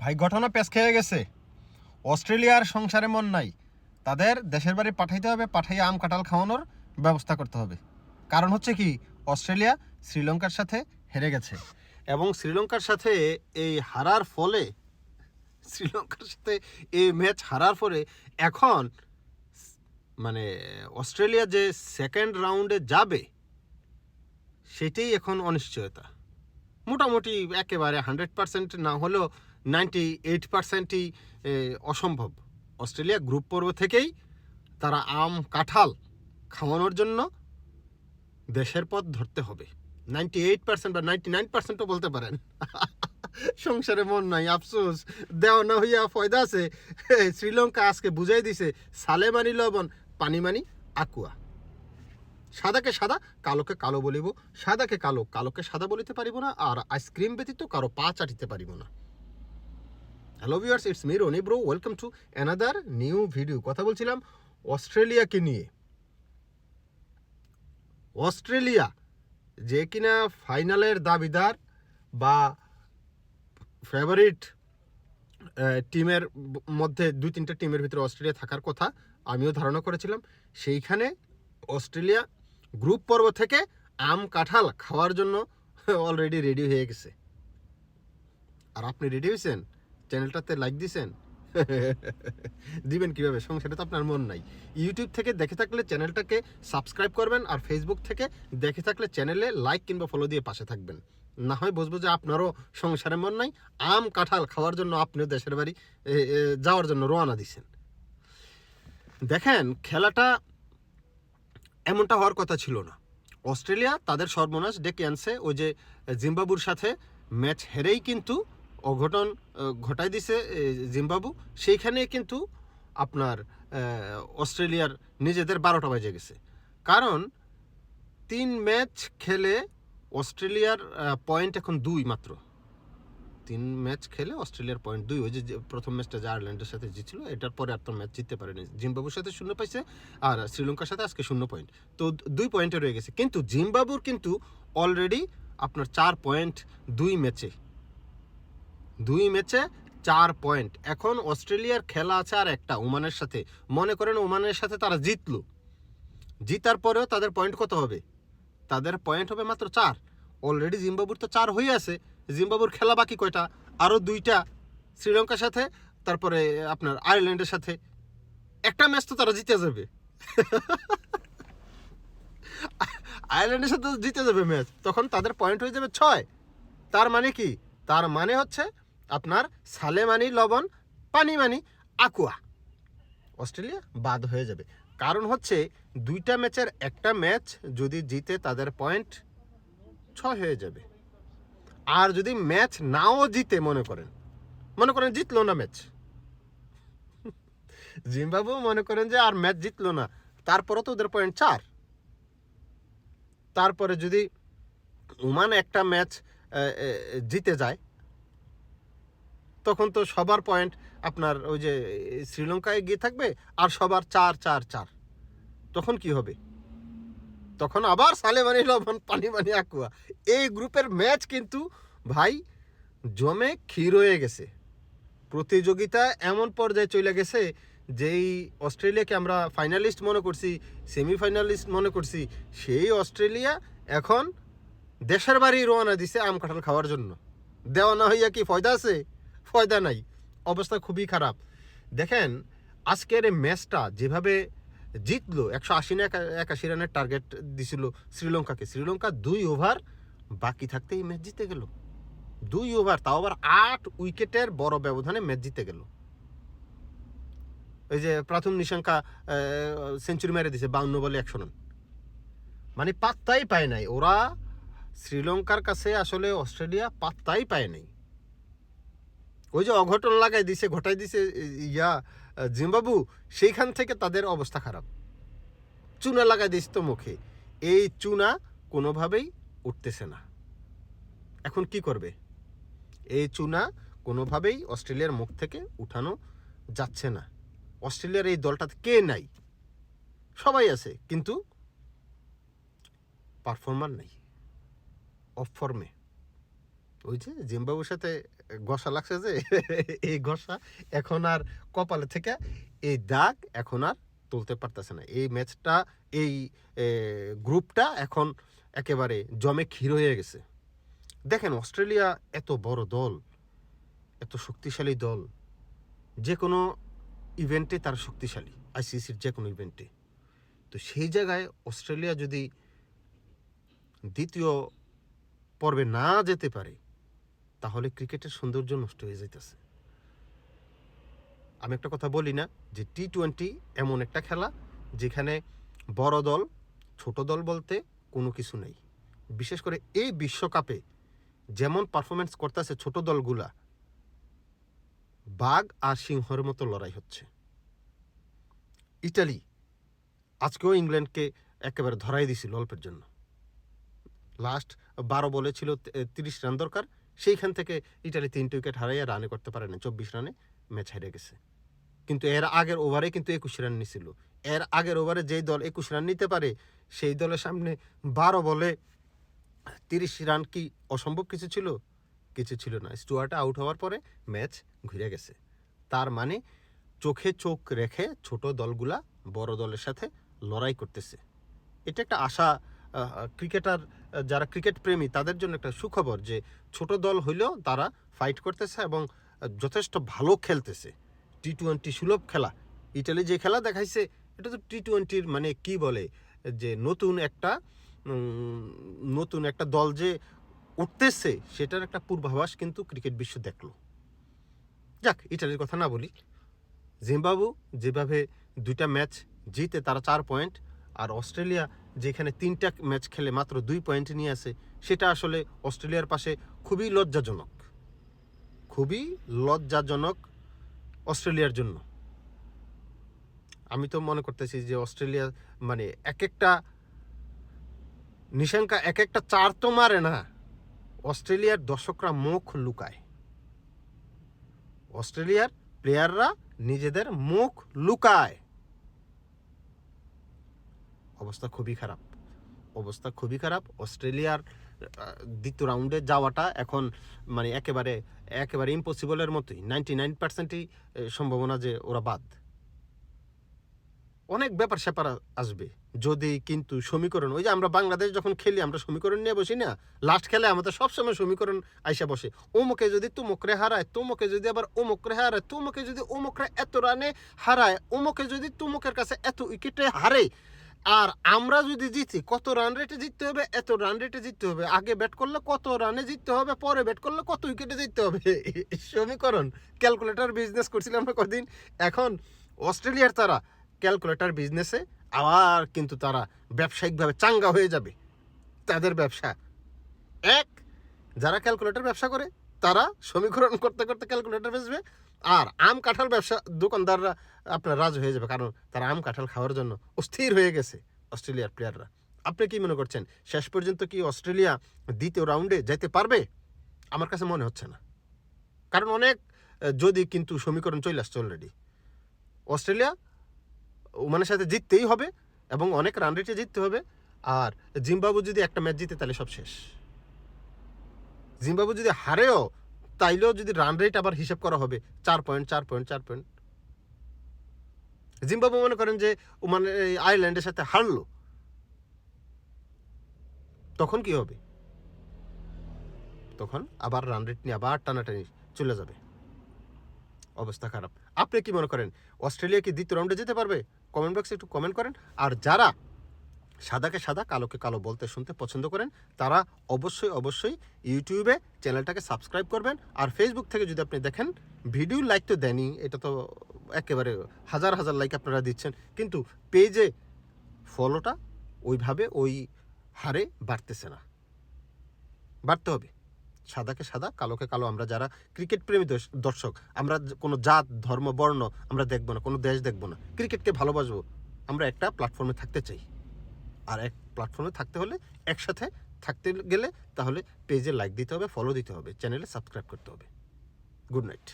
ভাই ঘটনা পেছ খেয়ে গেছে। অস্ট্রেলিয়ার সংসারে মন নাই, তাদের দেশের বাড়ি পাঠাইতে হবে, পাঠাইয়ে আম কাঁঠাল খাওয়ানোর ব্যবস্থা করতে হবে। কারণ হচ্ছে কি, অস্ট্রেলিয়া শ্রীলঙ্কার সাথে হেরে গেছে এবং শ্রীলঙ্কার সাথে এই হারার ফলে শ্রীলঙ্কার সাথে এই ম্যাচ হারার পরে এখন মানে অস্ট্রেলিয়া যে সেকেন্ড রাউন্ডে যাবে সেটাই এখন অনিশ্চয়তা। মোটামুটি একেবারে 100% না হলেও 98%ই অসম্ভব। অস্ট্রেলিয়া গ্রুপ পর্ব থেকেই তারা আম কাঁঠাল খাওয়ানোর জন্য দেশের পথ ধরতে হবে। 98% বা 99%ও বলতে পারেন। সংসারে মন নাই, আফসোস দেওয়া না হইয়া ফয়দা আছে। শ্রীলঙ্কা আজকে বুঝাই দিছে, সালে মানি লবণ, পানি মানি আকুয়া। সাদাকে সাদা, কালোকে কালো বলিব, সাদাকে কালো, কালোকে সাদা বলিতে পারিব না, আর আইসক্রিম ব্যতীত কারো পা চাটিতে পারিব না। Hello viewers, it's me Roni bro, welcome to another new video. কথা বলছিলাম অস্ট্রেলিয়াকে নিয়ে। অস্ট্রেলিয়া যে কিনা ফাইনালের দাবিদার বা ফেভারিট টিমের মধ্যে 2-3টা টিমের ভিতরে অস্ট্রেলিয়া থাকার কথা আমিও ধারণা করেছিলাম, সেইখানে অস্ট্রেলিয়া গ্রুপ পর্ব থেকে আম কাঁঠাল খাওয়ার জন্য অলরেডি রেডি হয়ে গেছে। আর আপনি রেডি হয়েছেন? চ্যানেলটাতে লাইক দিয়েছেন? দিবেন কিভাবে? সংসারে তো আপনার মন নাই। ইউটিউব থেকে দেখে থাকলে চ্যানেলটাকে সাবস্ক্রাইব করবেন, আর ফেসবুক থেকে দেখে থাকলে চ্যানেলে লাইক কিংবা ফলো দিয়ে পাশে থাকবেন। না হয় বুঝবো যে আপনারও সংসারে মন নাই, আম কাঁঠাল খাওয়ার জন্য আপনিও দেশের বাড়ি যাওয়ার জন্য রওনা দিছেন। দেখেন, খেলাটা এমনটা হওয়ার কথা ছিল না। অস্ট্রেলিয়া তাদের সর্বনাশ ডেকে আনছে। ওই যে জিম্বাবুর সাথে ম্যাচ হেরেই কিন্তু অঘটন ঘটাই দিছে জিম্বাবু। সেইখানে কিন্তু আপনার অস্ট্রেলিয়ার নিজেদের 12টা বাজে গেছে। কারণ 3 ম্যাচ খেলে অস্ট্রেলিয়ার পয়েন্ট এখন 2 মাত্র। 3 ম্যাচ খেলে অস্ট্রেলিয়ার পয়েন্ট 2। ওই যে প্রথম ম্যাচটা যে আয়ারল্যান্ডের সাথে জিতছিল, এটার পরে আর তো ম্যাচ জিততে পারেনি। জিম্বাবুর সাথে 0 পাইছে, আর শ্রীলঙ্কার সাথে আজকে 0 পয়েন্ট, তো 2 পয়েন্টে রয়ে গেছে। কিন্তু জিম্বাবুর কিন্তু অলরেডি আপনার 4 পয়েন্ট 2 ম্যাচে 4 পয়েন্ট। এখন অস্ট্রেলিয়ার খেলা আছে আর একটা ওমানের সাথে। মনে করেন ওমানের সাথে তারা জিতলো, জিতার পরেও তাদের পয়েন্ট কত হবে? তাদের পয়েন্ট হবে মাত্র 4। অলরেডি জিম্বাবুর তো 4 হয়ে আছে। জিম্বাবুর খেলা বাকি কয়টা? আরও 2টা, শ্রীলঙ্কার সাথে, তারপরে আপনার আয়ারল্যান্ডের সাথে। একটা ম্যাচ তো তারা জিতে যাবে। আয়ারল্যান্ডের সাথে জিতে যাবে ম্যাচ, তখন তাদের পয়েন্ট হয়ে যাবে 6। তার মানে কি? তার মানে হচ্ছে আপনার সালে মানি লবণ, পানি মানি আকুয়া। অস্ট্রেলিয়া বাদ হয়ে যাবে। কারণ হচ্ছে 2টা ম্যাচের একটা ম্যাচ যদি জিতে তাদের পয়েন্ট 6 হয়ে যাবে। আর যদি ম্যাচ নাও জিতে, মনে করেন জিতলো না ম্যাচ, জিম্বাবু মনে করেন যে আর ম্যাচ জিতলো না, তারপরও তো ওদের পয়েন্ট 4। তারপরে যদি ওমান একটা ম্যাচ জিতে যায়, তখন তো সবার পয়েন্ট আপনার ওই যে শ্রীলঙ্কায় গিয়ে থাকবে, আর সবার 4-4-4। তখন কি হবে? তখন আবার সালে মানি লবণ, পানি মানি আকুয়া। এই গ্রুপের ম্যাচ কিন্তু ভাই জমে ক্ষীর হয়ে গেছে। প্রতিযোগিতা এমন পর্যায়ে চলে গেছে, যেই অস্ট্রেলিয়াকে আমরা ফাইনালিস্ট মনে করছি, সেমিফাইনালিস্ট মনে করছি, সেই অস্ট্রেলিয়া এখন দেশের বাড়ি রওনা দিছে আম কাঁঠাল খাওয়ার জন্য। দেওয়া না হইয়া কি ফয়দা আছে? ফয়দা নাই, অবস্থা খুবই খারাপ। দেখেন, আজকের এই ম্যাচটা যেভাবে জিতলো, 180 না 81 রানের টার্গেট দিছিল শ্রীলঙ্কাকে। শ্রীলঙ্কা 2 ওভার বাকি থাকতে এই ম্যাচ জিতে গেল। 2 ওভার, তাও আবার 8 উইকেটের বড় ব্যবধানে ম্যাচ জিতে গেল। ওই যে প্রথম নিশাঙ্কা সেঞ্চুরি মেরে দিছে 52 বলে 100 রান। মানে পাত্তাই পায় নাই ওরা। শ্রীলঙ্কার কাছে আসলে অস্ট্রেলিয়া পাত্তাই পায় নাই। ওই যে অঘটন ঘটাই দিছে জিম্বাবু, সেইখান থেকে তাদের অবস্থা খারাপ। চুনা লাগাই দিস তো মুখে। এই চুনা কোনোভাবেই উঠতেছে না। এখন কি করবে? এই চুনা কোনোভাবেই অস্ট্রেলিয়ার মুখ থেকে উঠানো যাচ্ছে না। অস্ট্রেলিয়ার এই দলটাতে কে নাই? সবাই আছে, কিন্তু পারফর্মার নাই, অফ ফর্মে। ওই যে জিম্বাবুর সাথে ঘষা লাগছে যে এই ঘষা এখন আর কপালে থেকে এই দাগ এখন আর তুলতে পারতেছে না। এই ম্যাচটা এই গ্রুপটা এখন একেবারে জমে ক্ষীর হয়ে গেছে। দেখেন অস্ট্রেলিয়া এত বড় দল, এত শক্তিশালী দল, যে কোনো ইভেন্টে তার শক্তিশালী, আইসিসির যে কোনো ইভেন্টে। তো সেই জায়গায় অস্ট্রেলিয়া যদি দ্বিতীয় পর্বে না যেতে পারে তাহলে ক্রিকেটের সৌন্দর্য নষ্ট হয়ে যাইতেছে। আমি একটা কথা বলি না যে T20 এমন একটা খেলা যেখানে বড় দল ছোট দল বলতে কোনো কিছু নেই। বিশেষ করে এই বিশ্বকাপে যেমন পারফরমেন্স করতেছে ছোট দলগুলা, বাঘ আর সিংহের মতো লড়াই হচ্ছে। ইটালি আজকেও ইংল্যান্ডকে একেবারে ধরাই দিছিল অল্পের জন্য। লাস্ট 12 বলে ছিল 30 রান দরকার, সেইখান থেকে ইটালি 3 উইকেট হারাইয়া রানে করতে পারে না, 24 রানে ম্যাচ হেরে গেছে। কিন্তু এর আগের ওভারে কিন্তু 21 রান নিছিল। এর আগের ওভারে যেই দল 21 রান নিতে পারে সেই দলের সামনে 12 বলে 30 রান কি অসম্ভব কিছু ছিল? কিছু ছিল না। স্টুয়ার্ট আউট হওয়ার পরে ম্যাচ ঘুরে গেছে। তার মানে চোখে চোখ রেখে ছোট দলগুলা বড় দলের সাথে লড়াই করতেছে। এটা একটা আশা, ক্রিকেটার যারা ক্রিকেট প্রেমী তাদের জন্য একটা সুখবর যে ছোট দল হইলেও তারা ফাইট করতেছে এবং যথেষ্ট ভালো খেলতেছে। T20 সুলভ খেলা, ইটালি যে খেলা দেখাইছে এটা তো T20-র মানে কি বলে যে নতুন একটা দল যে উঠতেছে সেটার একটা পূর্বাভাস কিন্তু ক্রিকেট বিশ্ব দেখলো। যাক, ইটালির কথা না বলি, জিম্বাবু যেভাবে 2টা ম্যাচ জিতে তারা 4 পয়েন্ট, আর অস্ট্রেলিয়া যেখানে 3টা ম্যাচ খেলে মাত্র 2 পয়েন্ট নিয়ে আসে, সেটা আসলে অস্ট্রেলিয়ার পাশে খুবই লজ্জাজনক অস্ট্রেলিয়ার জন্য। আমি তো মনে করতেছি যে অস্ট্রেলিয়া মানে এক একটা নিশাঙ্কা এক একটা 4 তো মারে না, অস্ট্রেলিয়ার দর্শকরা মুখ লুকায়, অস্ট্রেলিয়ার প্লেয়াররা নিজেদের মুখ লুকায়। অবস্থা খুবই খারাপ। অস্ট্রেলিয়ার দ্বিতীয় রাউন্ডে যাওয়াটা এখন মানে একেবারে ইম্পসিবলের মতোই। 99%ই সম্ভাবনা যে ওরা বাদ। অনেক ব্যাপার স্যাপার আসবে যদি কিন্তু সমীকরণ, ওই যে আমরা বাংলাদেশ যখন খেলি আমরা সমীকরণ নিয়ে বসি না, লাস্ট খেলে আমাদের সবসময় সমীকরণ আইসা বসে। ওমকে যদি তুমকরে হারায়, তোমকে যদি আবার ওমকরে হারায়, তোমকে যদি ওমকরে এত রানে হারায়, ওমকে যদি তুমকের কাছে এত উইকেটে হারে, আর আমরা যদি জিতি কত রান রেটে জিততে হবে, এত রান রেটে জিততে হবে, আগে ব্যাট করলে কত রানে জিততে হবে, পরে ব্যাট করলে কত উইকেটে জিততে হবে। সমীকরণ ক্যালকুলেটর বিজনেস করছিলাম আমরা কদিন, এখন অস্ট্রেলিয়ার তারা ক্যালকুলেটর বিজনেসে আবার কিন্তু তারা ব্যবসায়িকভাবে চাঙ্গা হয়ে যাবে। তাদের ব্যবসা যারা ক্যালকুলেটর ব্যবসা করে তারা সমীকরণ করতে করতে ক্যালকুলেটর বেচবে, আর আম কাঁঠাল ব্যবসা দোকানদাররা আপনার রাজ হয়ে যাবে, কারণ তারা আম কাঁঠাল খাওয়ার জন্য অস্থির হয়ে গেছে অস্ট্রেলিয়ার প্লেয়াররা। আপনি কি মনে করছেন শেষ পর্যন্ত কি অস্ট্রেলিয়া দ্বিতীয় রাউন্ডে যেতে পারবে? আমার কাছে মনে হচ্ছে না, কারণ অনেক যদি কিন্তু সমীকরণ চলে আসছে অলরেডি। অস্ট্রেলিয়া ওমানের সাথে জিততেই হবে এবং অনেক রান রেটে জিততে হবে, আর জিম্বাবু যদি একটা ম্যাচ জিতে তাহলে সব শেষ। জিম্বাবু যদি হারেও তাইলেও যদি রান রেট আবার হিসাব করা হবে 4 পয়েন্ট। জিম্বাবু মনে করেন যে মানে আয়ারল্যান্ডের সাথে হারলো, তখন কি হবে? তখন আবার রান রেট নিয়ে আবার টানাটানি চলে যাবে। অবস্থা খারাপ। আপনি কি মনে করেন অস্ট্রেলিয়া কি দ্বিতীয় রাউন্ডে যেতে পারবে? কমেন্ট বক্সে একটু কমেন্ট করেন। আর যারা সাদাকে সাদা কালোকে কালো বলতে শুনতে পছন্দ করেন তারা অবশ্যই ইউটিউবে চ্যানেলটাকে সাবস্ক্রাইব করবেন। আর ফেসবুক থেকে যদি আপনি দেখেন, ভিডিও লাইক তো দেনই, এটা তো একেবারে হাজার লাইক আপনারা দিচ্ছেন, কিন্তু পেজে ফলোটা ওইভাবে ওই হারে বাড়তেছে না। বাড়তে হবে। সাদাকে সাদা কালোকে কালো। আমরা যারা ক্রিকেট প্রেমী দর্শক, আমরা কোনো জাত ধর্ম বর্ণ আমরা দেখব না, কোনো দেশ দেখব না, ক্রিকেটকে ভালোবাসবো। আমরা একটা প্ল্যাটফর্মে থাকতে চাই, আর এক প্ল্যাটফর্মে থাকতে হলে একসাথে থাকতে গেলে তাহলে পেজে লাইক দিতে হবে, ফলো দিতে হবে, চ্যানেলে সাবস্ক্রাইব করতে হবে। Good night.